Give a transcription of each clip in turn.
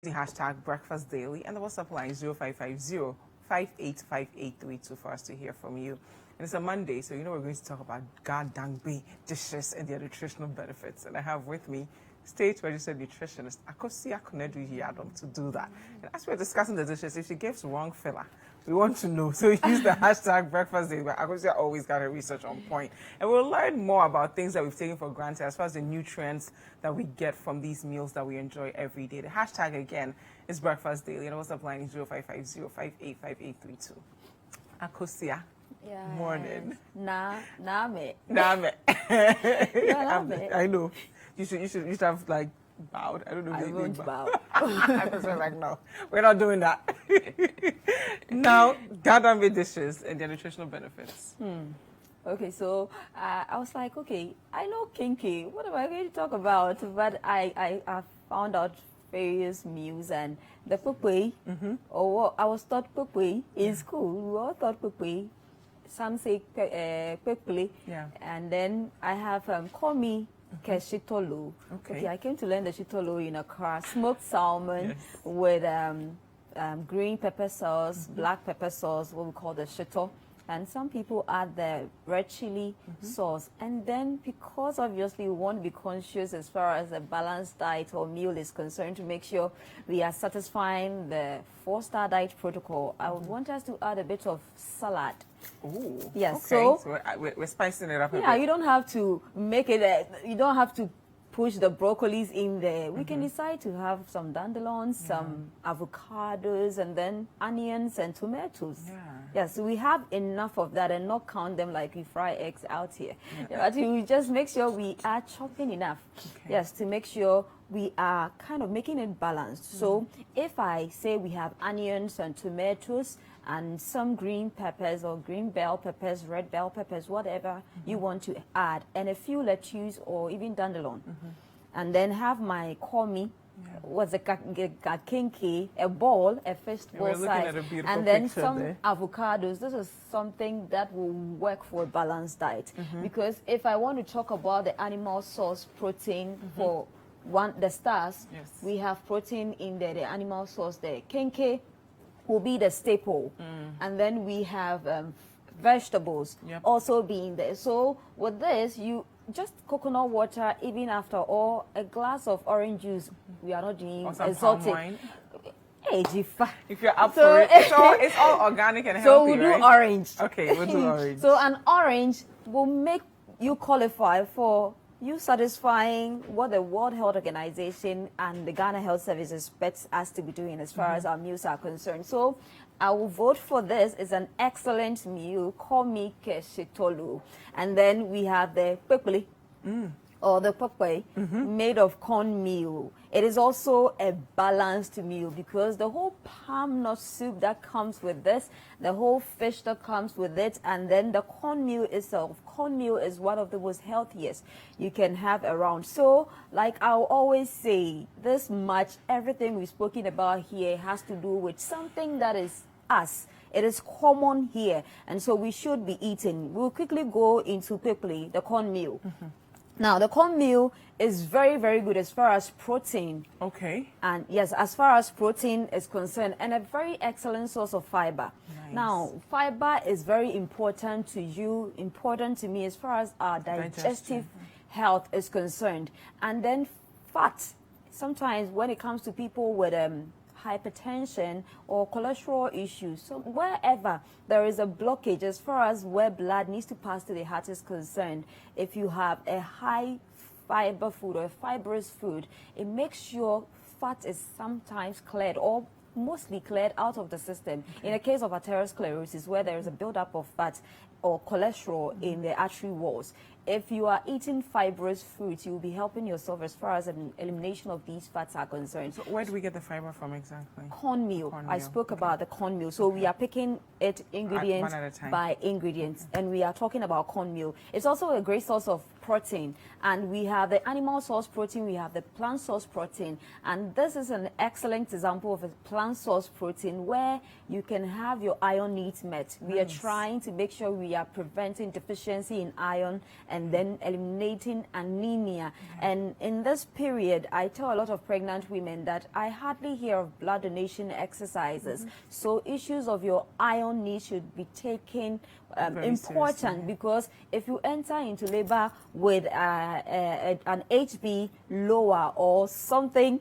the hashtag Breakfast Daily and the WhatsApp line 0550 for us to hear from you. And it's a Monday, so we're going to talk about Ga-Dangbe dishes and their nutritional benefits. And I have with me state-registered nutritionist Akosia Kunedu Yadom to do that. And as we're discussing the dishes, if she gives wrong filler, we want to know. So use the hashtag Breakfast Daily, but Akosia always got her research on point. And we'll learn more about things that we've taken for granted as far as the nutrients that we get from these meals that we enjoy every day. The hashtag, again, is Breakfast Daily. And WhatsApp line is 0550 Akosia. Yeah. Morning. Name. I know. You should have like bowed. I don't know. I won't bow. I was like, no, we're not doing that. Now, Ga-Dangbe dishes and their nutritional benefits. Okay, so I was like, okay, I know kinky. What am I going to talk about? But I found out various meals and the pukwe, or I was taught pukwe in school. We all thought pukwe. Some say pekple, and then I have call me shitolo. Okay, I came to learn the shitolo in a car. Smoked salmon with green pepper sauce, black pepper sauce, what we call the shito. And some people add the red chili sauce. And then because obviously we want to be conscious as far as a balanced diet or meal is concerned to make sure we are satisfying the 4-star diet protocol, I would want us to add a bit of salad. Oh, yes. Okay. So we're spicing it up a bit. Yeah, you don't have to make it, you don't have to push the broccolis in there. We can decide to have some dandelions, some avocados, and then onions and tomatoes. Yes, so we have enough of that and not count them like we fry eggs out here. But we just make sure we are chopping enough. Yes, to make sure we are kind of making it balanced. So if I say we have onions and tomatoes and some green peppers or green bell peppers, red bell peppers, whatever you want to add, and a few lettuce or even dandelion. And then have my komi, what's a kinky, a ball, a fist ball size, and then some avocados. This is something that will work for a balanced diet. Because if I want to talk about the animal source protein for the stars, we have protein in there, the animal source there. Kenke will be the staple. And then we have vegetables also being there. So with this, you just coconut water, even after all, a glass of orange juice. We are not doing exotic. Hey, if you're up for it, it's all organic and healthy. So we'll do orange. Okay, we'll do orange. So an orange will make you qualify for you satisfying what the World Health Organization and the Ghana Health Service expects us to be doing as far as our meals are concerned. So I will vote for this. It's an excellent meal. Call me Keshitolu. And then we have the pepli or the pokwe made of cornmeal. It is also a balanced meal because the whole palm nut soup that comes with this, the whole fish that comes with it, and then the cornmeal itself. Cornmeal is one of the most healthiest you can have around. So, like I'll always say, this much, everything we've spoken about here has to do with something that is us. It is common here, and so we should be eating. We'll quickly go into quickly the cornmeal. Now, the cornmeal is very, very good as far as protein. Okay. And yes, as far as protein is concerned, and a very excellent source of fiber. Now, fiber is very important to you, important to me as far as our digestive health is concerned. And then fat. Sometimes when it comes to people with hypertension or cholesterol issues, so wherever there is a blockage as far as where blood needs to pass to the heart is concerned, if you have a high fiber food or a fibrous food, it makes sure fat is sometimes cleared or mostly cleared out of the system. In the case of atherosclerosis, where there is a buildup of fat or cholesterol in the artery walls, if you are eating fibrous foods, you will be helping yourself as far as an elimination of these fats are concerned. So where do we get the fiber from exactly? Cornmeal. I spoke about the cornmeal. So we are picking it ingredient by ingredient, and we are talking about cornmeal. It's also a great source of protein, and we have the animal source protein, we have the plant source protein, and this is an excellent example of a plant source protein where you can have your iron needs met. We are trying to make sure we are preventing deficiency in iron and then eliminating anemia. And in this period, I tell a lot of pregnant women that I hardly hear of blood donation exercises. So issues of your iron needs should be taken important, because if you enter into labor with an HB lower or something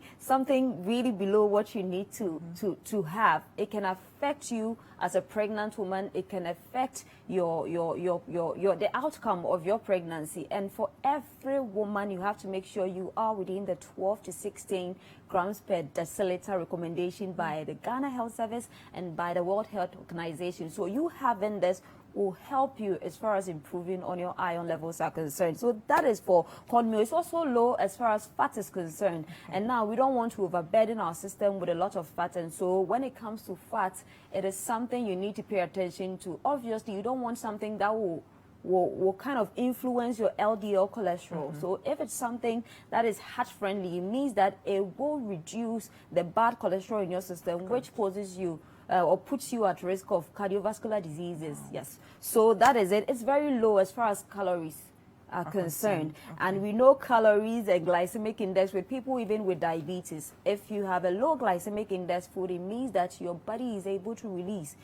really below what you need to have, it can affect you as a pregnant woman. It can affect the outcome of your pregnancy. And for every woman, you have to make sure you are within the 12 to 16 grams per deciliter recommendation by the Ghana Health Service and by the World Health Organization. So you having this will help you as far as improving on your iron levels are concerned. So that is for cornmeal. It's also low as far as fat is concerned. And now we don't want to overburden our system with a lot of fat. And so when it comes to fat, it is something you need to pay attention to. Obviously, you don't want something that will kind of influence your LDL cholesterol. So if it's something that is heart friendly, it means that it will reduce the bad cholesterol in your system, which poses you or puts you at risk of cardiovascular diseases. Yes. So that is it. It's very low as far as calories are concerned. And we know calories and glycemic index with people even with diabetes. If you have a low glycemic index food, it means that your body is able to release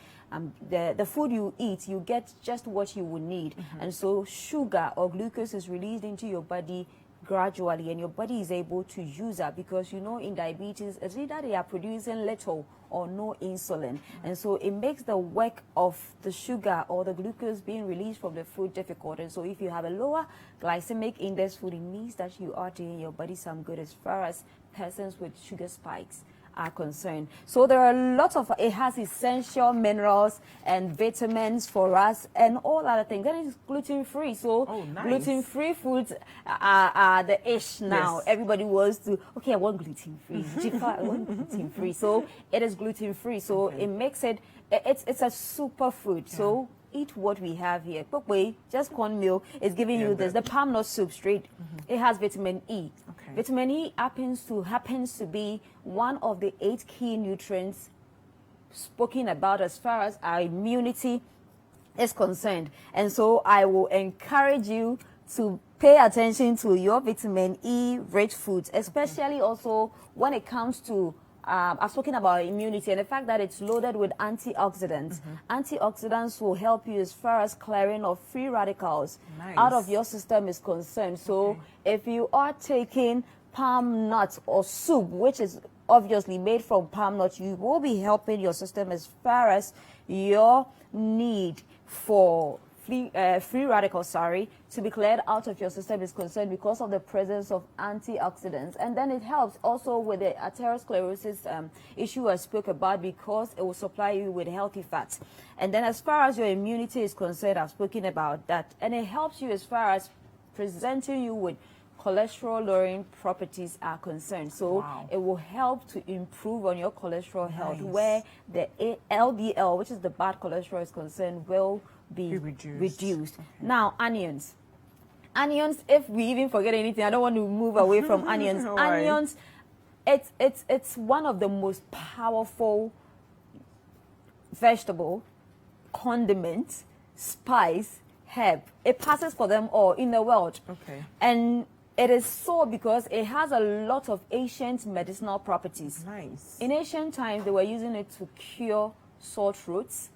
the food you eat. You get just what you would need. And so sugar or glucose is released into your body gradually, and your body is able to use that, because you know in diabetes it's either they are producing little or no insulin, and so it makes the work of the sugar or the glucose being released from the food difficult. And so if you have a lower glycemic index food, it means that you are doing your body some good as far as persons with sugar spikes are concerned. So there are lots of, it has essential minerals and vitamins for us and all other things. Then it's gluten-free. So gluten-free foods are the ish now. Yes. Everybody wants to, okay, I want gluten-free. I want gluten-free. So it is gluten-free. So it makes it, it's a super food. So eat what we have here. But just cornmeal is giving you this. The palm nut soup straight. It has vitamin E. Vitamin E happens to be one of the 8 key nutrients spoken about as far as our immunity is concerned. And so I will encourage you to pay attention to your vitamin E rich foods, especially also when it comes to I've spoken about immunity and the fact that it's loaded with antioxidants. Antioxidants will help you as far as clearing of free radicals out of your system is concerned. So if you are taking palm nuts or soup, which is obviously made from palm nuts, you will be helping your system as far as your need for free radicals, to be cleared out of your system is concerned, because of the presence of antioxidants. And then it helps also with the atherosclerosis issue I spoke about, because it will supply you with healthy fats. And then as far as your immunity is concerned, I've spoken about that. And it helps you as far as presenting you with cholesterol-lowering properties are concerned. So it will help to improve on your cholesterol health, where the LDL, which is the bad cholesterol, is concerned, will be reduced. Now, onions. Onions, if we even forget anything, I don't want to move away from onions. Onions, it's one of the most powerful vegetable, condiment, spice, herb. It passes for them all in the world. And it is so because it has a lot of ancient medicinal properties. In ancient times, they were using it to cure sore throats,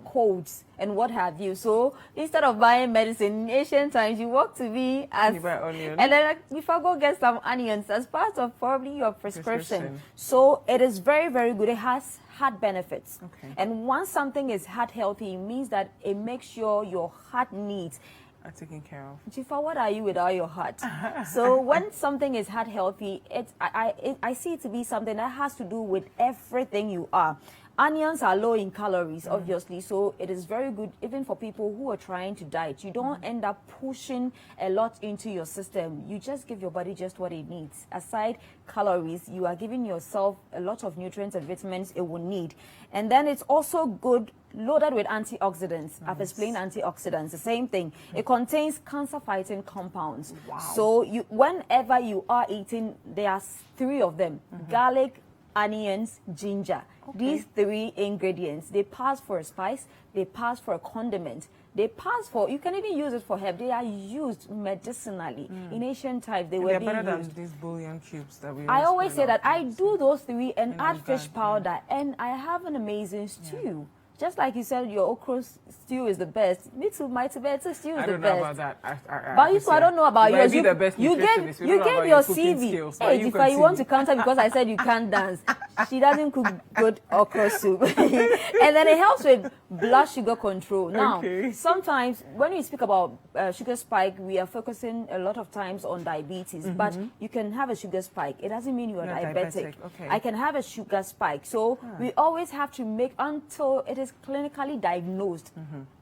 colds, and what have you. So instead of buying medicine in ancient times, you walk to me and then if I go get some onions as part of probably your prescription. So it is very, very good. It has heart benefits. And once something is heart healthy, it means that it makes sure your heart needs are taken care of. Jifa, what are you without your heart? So when something is heart healthy, I see it to be something that has to do with everything you are. Onions are low in calories, obviously, so it is very good even for people who are trying to diet. You don't end up pushing a lot into your system. You just give your body just what it needs. Aside calories, you are giving yourself a lot of nutrients and vitamins it will need. And then it's also good, loaded with antioxidants. I've explained antioxidants, the same thing. It contains cancer-fighting compounds. Wow. So whenever you are eating, there are 3 of them: garlic, onions, ginger. These 3 ingredients, they pass for a spice, they pass for a condiment, they pass for, you can even use it for herb. They are used medicinally. In ancient times, they were being better used. than these bouillon cubes that we I always say that I things. do those 3 and add fish advance, powder, and I have an amazing stew. Just like you said, your okra stew is the best. Me too, my tomato stew is I the don't best. know about that. But you, so I don't know about yours. You, the best you gave nutritionist. You gave know your cooking CV. skills, Hey, you if you want to continue. counter because I said you can't dance. She doesn't cook good okra soup. And then it helps with blood sugar control. Now, sometimes when we speak about sugar spike, we are focusing a lot of times on diabetes. But you can have a sugar spike. It doesn't mean you are diabetic. Okay. I can have a sugar spike. So we always have to make until it is clinically diagnosed.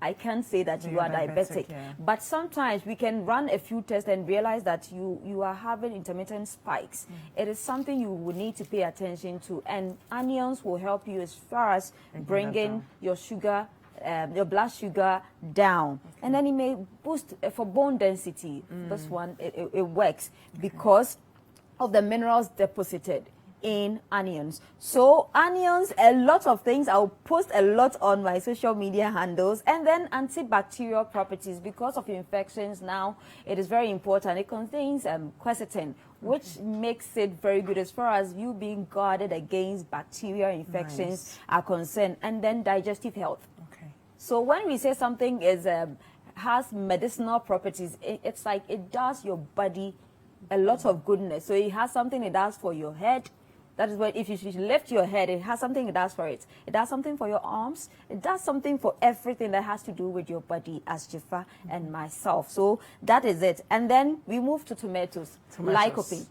I can't say that you are diabetic. But sometimes we can run a few tests and realize that you are having intermittent spikes. It is something you will need to pay attention to. And onions will help you as far as bringing your sugar, your blood sugar down. And then it may boost for bone density. This one, it works because of the minerals deposited in onions. So onions, a lot of things. I'll post a lot on my social media handles. And then antibacterial properties, because of infections now, it is very important. It contains quercetin, which makes it very good as far as you being guarded against bacterial infections are concerned. And then digestive health. Okay. So when we say something is has medicinal properties, it's like it does your body a lot of goodness. So it has something it does for your head. That is why if you lift your head, it has something it does for it. It does something for your arms. It does something for everything that has to do with your body, as Jifa and myself. So that is it. And then we move to tomatoes. Lycopene.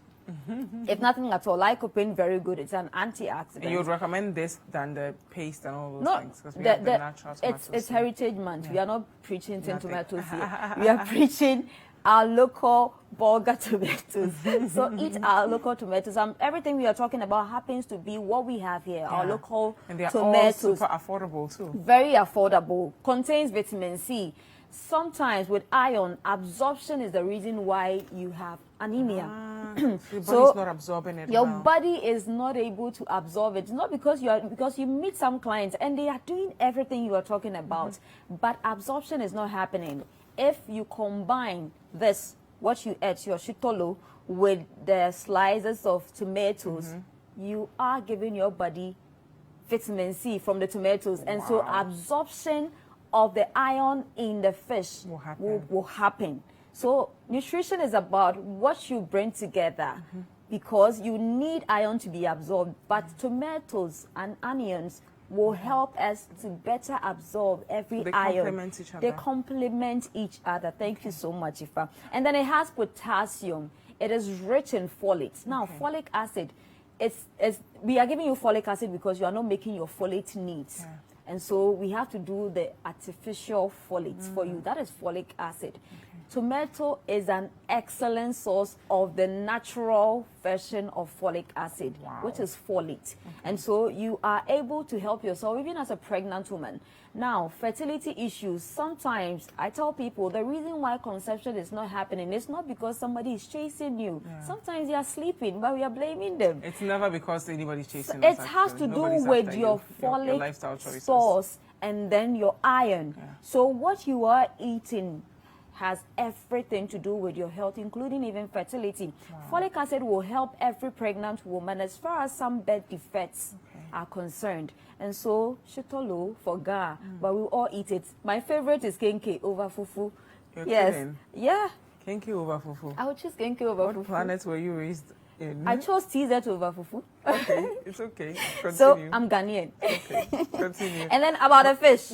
If nothing at all, lycopene, very good. It's an antioxidant. And you would recommend this than the paste and all those No, things? Because we have the natural tomatoes. it's Heritage Month. We are not preaching tin tomatoes here. We are preaching our local Bulgar tomatoes. So eat our local tomatoes. Everything we are talking about happens to be what we have here, our local and they are tomatoes. all super affordable too. Very affordable. Contains vitamin C. Sometimes with iron, absorption is the reason why you have anemia. Your body's not absorbing it. Your body is not able to absorb it. It's not because because you meet some clients and they are doing everything you are talking about, but absorption is not happening. If you combine this, what you ate, your shitolo, with the slices of tomatoes, you are giving your body vitamin C from the tomatoes. And so absorption of the iron in the fish will happen. So nutrition is about what you bring together because you need iron to be absorbed. But tomatoes and onions will help us to better absorb every iron. They complement each other. They complement each other. Thank you so much, Ifa. And then it has potassium. It is rich in folate. Now, folic acid, we are giving you folic acid because you are not making your folate needs. And so we have to do the artificial folates for you. That is folic acid. Tomato is an excellent source of the natural version of folic acid, which is folate. And so you are able to help yourself even as a pregnant woman. Now, fertility issues, sometimes I tell people the reason why conception is not happening is not because somebody is chasing you. Sometimes they are sleeping, but we are blaming them. It's never because anybody's chasing It us, has to Nobody's do with after your your folic lifestyle choices. source and then your iron. So what you are eating has everything to do with your health, including even fertility. Folic acid will help every pregnant woman as far as some birth defects are concerned. And so, shitolo for Ga, but we all eat it. My favorite is kenke over fufu. You're Yes. kidding? Yeah. Kenke over fufu. I would choose kenke over What fufu. planet were you raised in? I chose TZ over fufu. Okay, it's okay. Continue. So, I'm Ghanaian. Okay, continue. And then about the fish.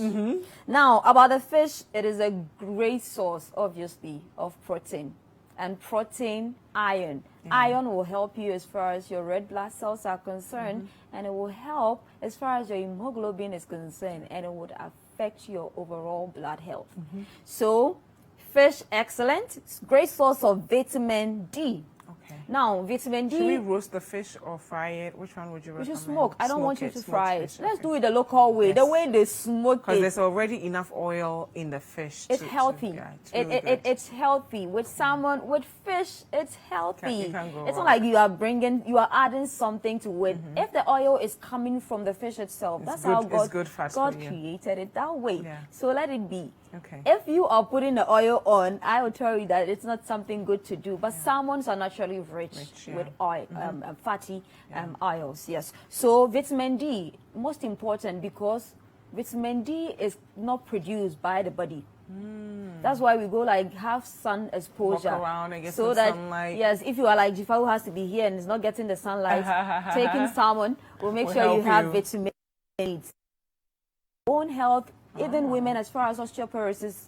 Now, about the fish, it is a great source, obviously, of protein. and protein, iron. Iron will help you as far as your red blood cells are concerned, and it will help as far as your hemoglobin is concerned, and it would affect your overall blood health. So, fish, excellent. It's a great source of vitamin D. Okay. Now, vitamin D. Should we roast the fish or fry it? Which one would you recommend? You should smoke. I don't want you to fry it. Fish, Let's do it the local way, the way they smoke it. Because there's already enough oil in the fish. It's healthy. It's healthy. With salmon, with fish, it's healthy. It's not like you are adding something to it. If the oil is coming from the fish itself, that's how God created it that way. Yeah. So let it be. Okay. If you are putting the oil on, I will tell you that it's not something good to do. But salmons are naturally rich with oil, fatty oils. Yes. So vitamin D, most important, because vitamin D is not produced by the body. That's why we go like have sun exposure. Walk around and get so some that sunlight. Yes, if you are like Jifa who has to be here and is not getting the sunlight, taking salmon will make sure you have vitamin D. Bone health. Even women, as far as osteoporosis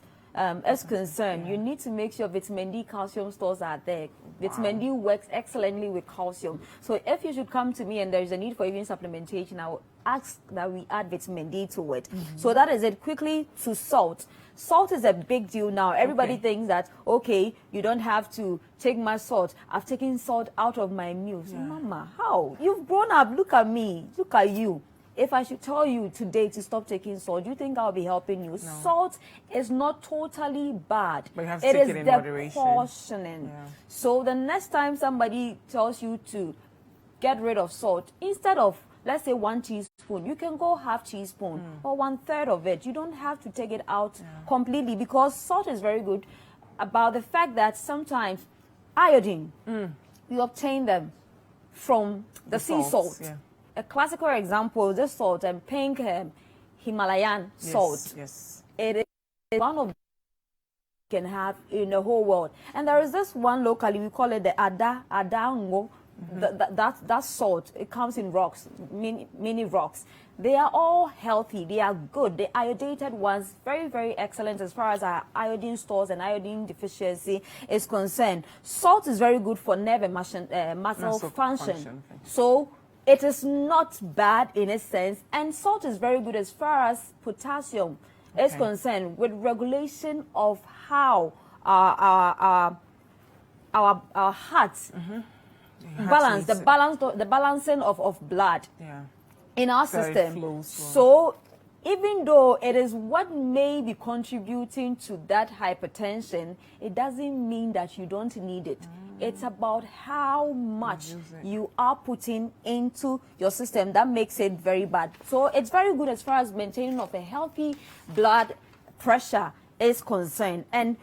is concerned, you need to make sure vitamin D calcium stores are there. Vitamin D works excellently with calcium. So if you should come to me and there is a need for even supplementation, I will ask that we add vitamin D to it. So that is it. Quickly to salt. Salt is a big deal now. Everybody thinks that, okay, you don't have to take my salt. I've taken salt out of my meals. Mama, how? You've grown up. Look at me. Look at you. If I should tell you today to stop taking salt, do you think I'll be helping you? No. Salt is not totally bad. But you have to take it in moderation. Cautioning. So the next time somebody tells you to get rid of salt, instead of, let's say, 1 teaspoon, you can go half teaspoon or 1/3 of it. You don't have to take it out completely, because salt is very good about the fact that sometimes iodine, you obtain them from the sea salt. A classical example is this salt and pink Himalayan salt. Yes. It is one of the you can have in the whole world. And there is this one locally, we call it the Ga-Dangbe. That salt, it comes in rocks, mini rocks. They are all healthy. They are good. The iodinated ones, very, very excellent as far as our iodine stores and iodine deficiency is concerned. Salt is very good for nerve and muscle function. So it is not bad in a sense, and salt is very good as far as potassium is concerned, with regulation of how our heart balance, the balancing of blood in our system. So even though it is what may be contributing to that hypertension, it doesn't mean that you don't need it. It's about how much you are putting into your system that makes it very bad. So it's very good as far as maintaining of a healthy blood pressure is concerned. And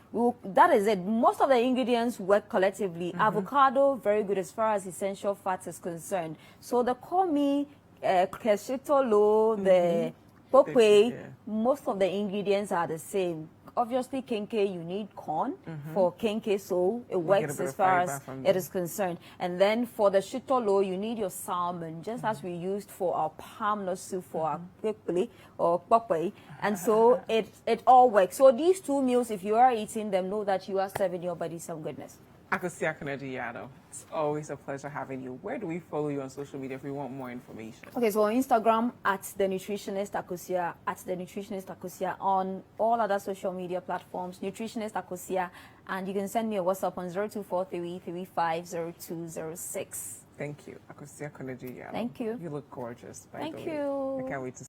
that is it. Most of the ingredients work collectively. Avocado, very good as far as essential fats is concerned. So the komi, keshitolo, the pokwe, most of the ingredients are the same. Obviously, kenke, you need corn for kenke, so it works as far as it is concerned. And then for the shitolo, you need your salmon, just as we used for our palm nut soup for our kwekwe or kwakwe. And so it all works. So these 2 meals, if you are eating them, know that you are serving your body some goodness. It's always a pleasure having you. Where do we follow you on social media if we want more information? Okay, so on Instagram, @the nutritionist Akosia, @the nutritionist Akosia, on all other social media platforms, nutritionist Akosia, and you can send me a WhatsApp on 0243350206. Thank you, Akosia Konedu Yado. Thank you. You look gorgeous, by the way. Thank you. I can't wait to